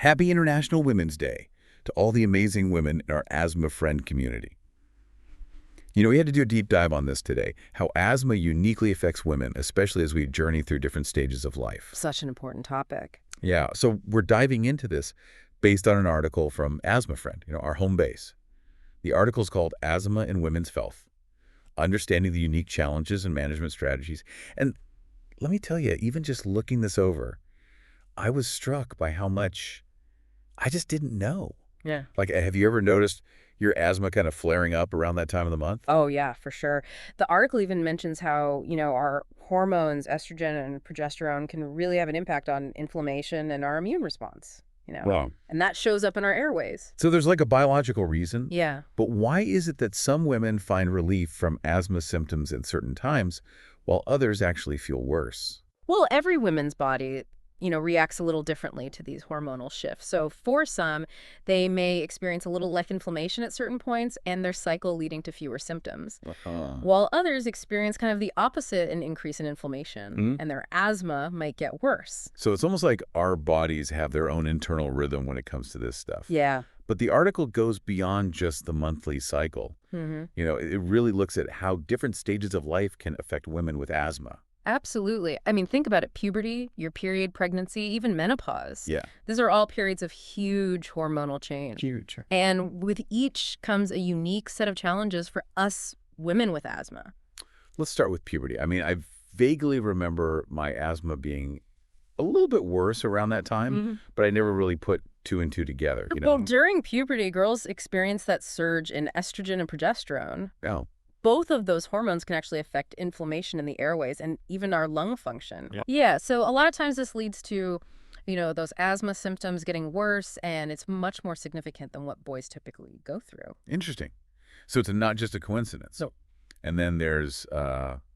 Happy International Women's Day to all the amazing women in our Asthma Friend community. We had to do a deep dive on this today, how asthma uniquely affects women, especially as we journey through different stages of life. Such an important topic. Yeah, so we're diving into this based on an article from Asthma Friend, our home base. The article is called Asthma in Women's Health, Understanding the Unique Challenges and Management Strategies. And let me tell you, even just looking this over, I was struck by how much I just didn't know. Yeah. Like, have you ever noticed your asthma kind of flaring up around that time of the month? Oh, yeah, for sure. The article even mentions how, our hormones, estrogen and progesterone, can really have an impact on inflammation and our immune response. Wow. And that shows up in our airways. So there's like a biological reason. Yeah. But why is it that some women find relief from asthma symptoms at certain times, while others actually feel worse? Well, every woman's body, reacts a little differently to these hormonal shifts. So for some, they may experience a little less inflammation at certain points and their cycle leading to fewer symptoms. While others experience kind of the opposite, an increase in inflammation, and their asthma might get worse. So it's almost like our bodies have their own internal rhythm when it comes to this stuff. Yeah. But the article goes beyond just the monthly cycle. It really looks at how different stages of life can affect women with asthma. Absolutely. I mean, think about it. Puberty, your period, pregnancy, even menopause. Yeah. These are all periods of huge hormonal change. Huge. And with each comes a unique set of challenges for us women with asthma. Let's start with puberty. I mean, I vaguely remember my asthma being a little bit worse around that time, but I never really put two and two together. Well, during puberty, girls experience that surge in estrogen and progesterone. Oh. Both of those hormones can actually affect inflammation in the airways and even our lung function. Yeah, so a lot of times this leads to, those asthma symptoms getting worse, and it's much more significant than what boys typically go through. Interesting. So it's not just a coincidence. No. And then there's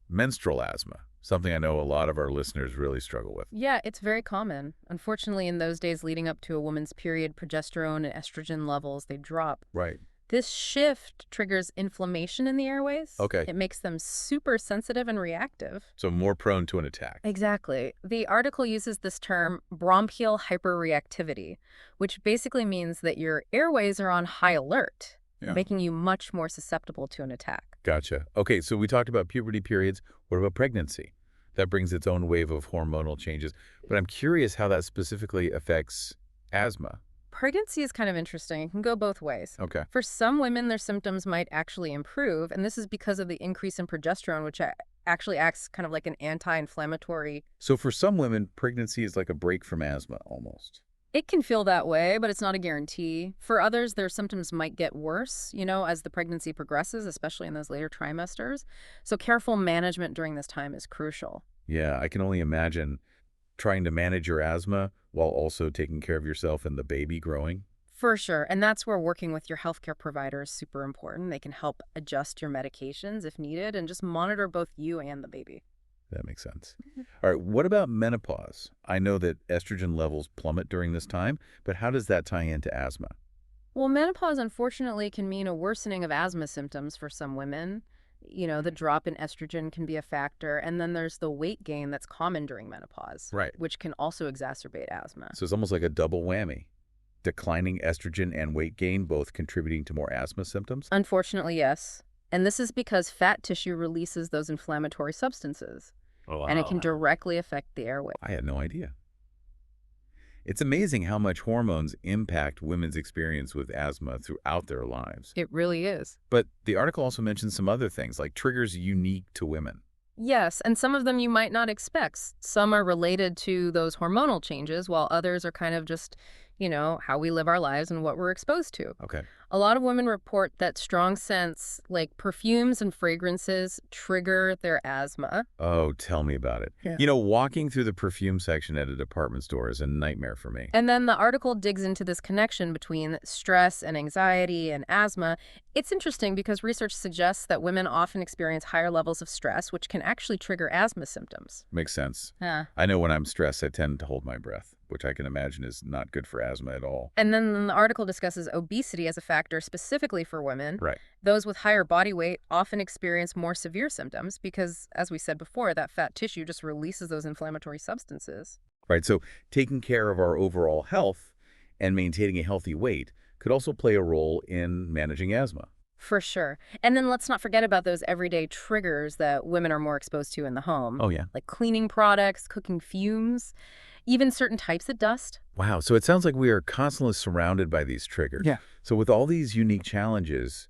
menstrual asthma, something I know a lot of our listeners really struggle with. Yeah, it's very common. Unfortunately, in those days leading up to a woman's period, progesterone and estrogen levels, they drop. Right. This shift triggers inflammation in the airways. Okay. It makes them super sensitive and reactive. So more prone to an attack. Exactly. The article uses this term bronchial hyperreactivity, which basically means that your airways are on high alert, making you much more susceptible to an attack. Gotcha. Okay, so we talked about puberty periods. What about pregnancy? That brings its own wave of hormonal changes. But I'm curious how that specifically affects asthma. Pregnancy is kind of interesting. It can go both ways. Okay. For some women, their symptoms might actually improve, and this is because of the increase in progesterone, which actually acts kind of like an anti-inflammatory. So for some women, pregnancy is like a break from asthma almost. It can feel that way, but it's not a guarantee. For others, their symptoms might get worse, as the pregnancy progresses, especially in those later trimesters. So careful management during this time is crucial. Yeah, I can only imagine trying to manage your asthma while also taking care of yourself and the baby growing. For sure. And that's where working with your healthcare provider is super important. They can help adjust your medications if needed and just monitor both you and the baby. That makes sense. All right, what about menopause? I know that estrogen levels plummet during this time, but how does that tie into asthma? Well, menopause, unfortunately, can mean a worsening of asthma symptoms for some women. The drop in estrogen can be a factor. And then there's the weight gain that's common during menopause, Right. which can also exacerbate asthma. So it's almost like a double whammy. Declining estrogen and weight gain both contributing to more asthma symptoms? Unfortunately, yes. And this is because fat tissue releases those inflammatory substances. Oh, wow. And it can directly affect the airway. I had no idea. It's amazing how much hormones impact women's experience with asthma throughout their lives. It really is. But the article also mentions some other things, like triggers unique to women. Yes, and some of them you might not expect. Some are related to those hormonal changes, while others are kind of just, how we live our lives and what we're exposed to. Okay. A lot of women report that strong scents like perfumes and fragrances trigger their asthma. Oh, tell me about it. Yeah. Walking through the perfume section at a department store is a nightmare for me. And then the article digs into this connection between stress and anxiety and asthma. It's interesting because research suggests that women often experience higher levels of stress, which can actually trigger asthma symptoms. Makes sense. Yeah. I know when I'm stressed, I tend to hold my breath, which I can imagine is not good for asthma at all. And then the article discusses obesity as a factor specifically for women. Right. Those with higher body weight often experience more severe symptoms because, as we said before, that fat tissue just releases those inflammatory substances. Right. So taking care of our overall health And maintaining a healthy weight could also play a role in managing asthma. For sure. And then let's not forget about those everyday triggers that women are more exposed to in the home, Oh, yeah. like cleaning products, cooking fumes, even certain types of dust. Wow, so it sounds like we are constantly surrounded by these triggers. Yeah. So with all these unique challenges,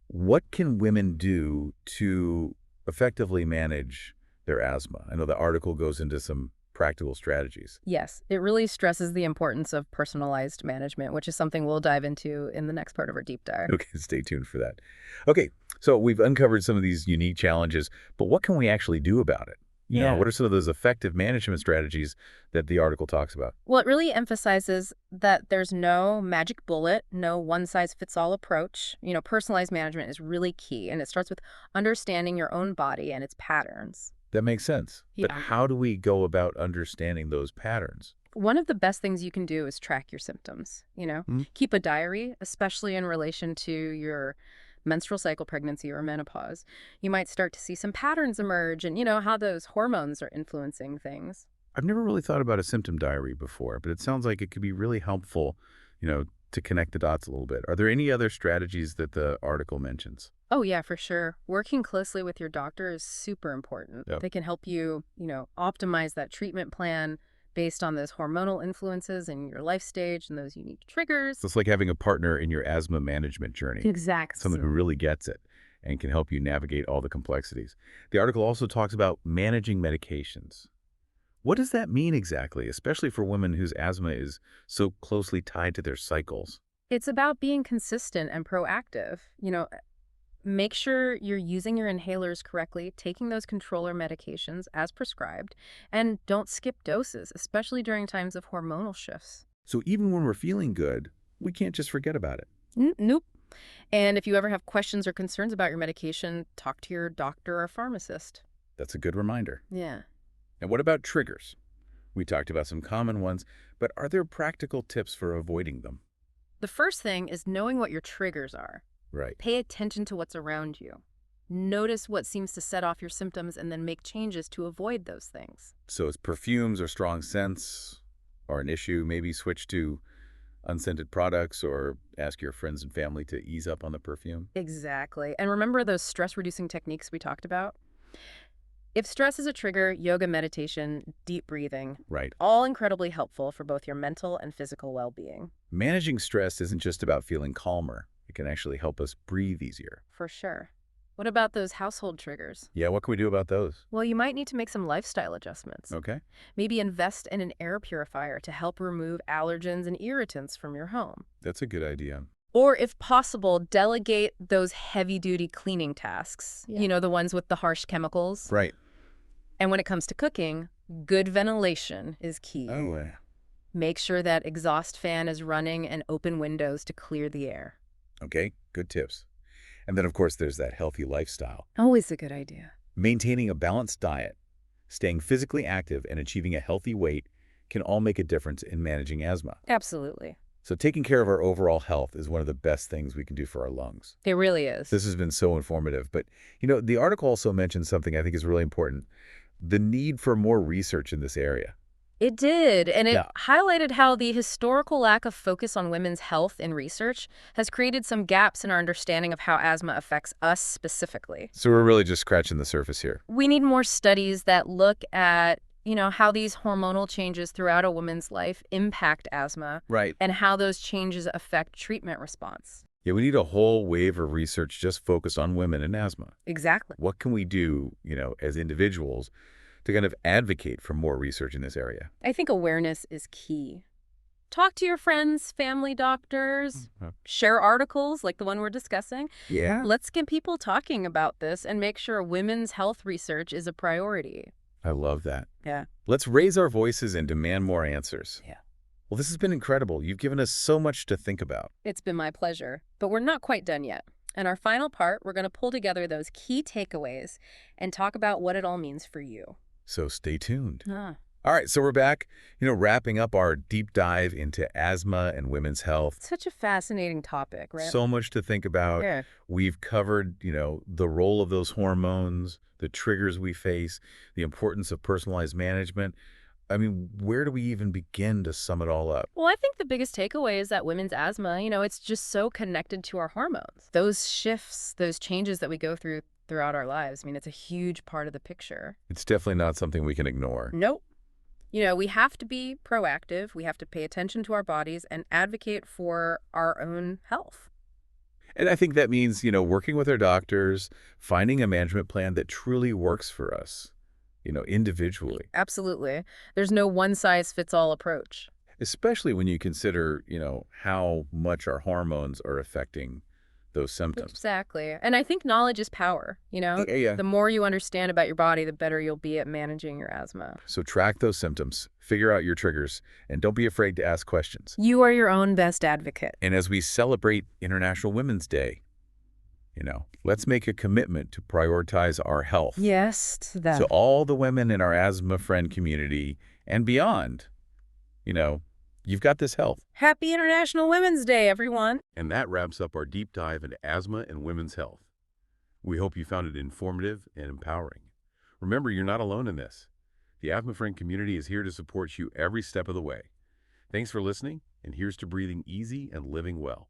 what can women do to effectively manage their asthma? I know the article goes into some practical strategies. Yes, it really stresses the importance of personalized management, which is something we'll dive into in the next part of our deep dive. Okay, stay tuned for that. Okay, so we've uncovered some of these unique challenges, but what can we actually do about it? What are some of those effective management strategies that the article talks about? Well, it really emphasizes that there's no magic bullet, no one-size-fits-all approach. Personalized management is really key, and it starts with understanding your own body and its patterns. That makes sense. But Yeah. how do we go about understanding those patterns? One of the best things you can do is track your symptoms. Hmm? Keep a diary, especially in relation to your menstrual cycle, pregnancy, or menopause. You might start to see some patterns emerge and, how those hormones are influencing things. I've never really thought about a symptom diary before, but it sounds like it could be really helpful, to connect the dots a little bit. Are there any other strategies that the article mentions? Oh, yeah, for sure. Working closely with your doctor is super important. Yep. They can help you, optimize that treatment plan based on those hormonal influences and your life stage and those unique triggers. So it's like having a partner in your asthma management journey, Exactly. someone who really gets it and can help you navigate all the complexities. The article also talks about managing medications. What does that mean exactly, especially for women whose asthma is so closely tied to their cycles? It's about being consistent and proactive. Make sure you're using your inhalers correctly, taking those controller medications as prescribed, and don't skip doses, especially during times of hormonal shifts. So even when we're feeling good, we can't just forget about it. Nope. And if you ever have questions or concerns about your medication, talk to your doctor or pharmacist. That's a good reminder. Yeah. And what about triggers? We talked about some common ones, but are there practical tips for avoiding them? The first thing is knowing what your triggers are. Right. Pay attention to what's around you. Notice what seems to set off your symptoms and then make changes to avoid those things. So is perfumes or strong scents are an issue? Maybe switch to unscented products or ask your friends and family to ease up on the perfume? Exactly. And remember those stress-reducing techniques we talked about? If stress is a trigger, yoga, meditation, deep breathing, Right. all incredibly helpful for both your mental and physical well-being. Managing stress isn't just about feeling calmer. It can actually help us breathe easier. For sure. What about those household triggers? Yeah, what can we do about those? Well, you might need to make some lifestyle adjustments. Okay. Maybe invest in an air purifier to help remove allergens and irritants from your home. That's a good idea. Or, if possible, delegate those heavy-duty cleaning tasks. Yeah. The ones with the harsh chemicals. Right. And when it comes to cooking, good ventilation is key. Oh, Make sure that exhaust fan is running and open windows to clear the air. okay. Good tips. And then, of course, there's that healthy lifestyle. Always a good idea. Maintaining a balanced diet, staying physically active, and achieving a healthy weight can all make a difference in managing asthma. Absolutely. So taking care of our overall health is one of the best things we can do for our lungs. It really is. This has been so informative. But, the article also mentions something I think is really important, the need for more research in this area. It did, and it Yeah. highlighted how the historical lack of focus on women's health in research has created some gaps in our understanding of how asthma affects us specifically. So we're really just scratching the surface here. We need more studies that look at, how these hormonal changes throughout a woman's life impact asthma Right. and how those changes affect treatment response. Yeah, we need a whole wave of research just focused on women and asthma. Exactly. What can we do, as individuals to kind of advocate for more research in this area? I think awareness is key. Talk to your friends, family doctors, share articles like the one we're discussing. Yeah. Let's get people talking about this and make sure women's health research is a priority. I love that. Yeah. Let's raise our voices and demand more answers. Yeah. Well, this has been incredible. You've given us so much to think about. It's been my pleasure. But we're not quite done yet. In our final part, we're going to pull together those key takeaways and talk about what it all means for you. So stay tuned. Ah. All right, so we're back, wrapping up our deep dive into asthma and women's health. Such a fascinating topic, right? So much to think about. Yeah. We've covered, the role of those hormones, the triggers we face, the importance of personalized management. I mean, where do we even begin to sum it all up? Well, I think the biggest takeaway is that women's asthma, it's just so connected to our hormones. Those shifts, those changes that we go through throughout our lives, I mean, it's a huge part of the picture. It's definitely not something we can ignore. Nope. We have to be proactive. We have to pay attention to our bodies and advocate for our own health. And I think that means, working with our doctors, finding a management plan that truly works for us, individually. Absolutely. There's no one-size-fits-all approach. Especially when you consider, how much our hormones are affecting those symptoms. Exactly. And I think knowledge is power. Yeah. The more you understand about your body, the better you'll be at managing your asthma. So track those symptoms, figure out your triggers, and don't be afraid to ask questions. You are your own best advocate. And as we celebrate International Women's Day, let's make a commitment to prioritize our health. Yes, to that. So all the women in our Asthma Friend community and beyond, you've got this health. Happy International Women's Day, everyone. And that wraps up our deep dive into asthma and women's health. We hope you found it informative and empowering. Remember, you're not alone in this. The Asthma Friend community is here to support you every step of the way. Thanks for listening, and here's to breathing easy and living well.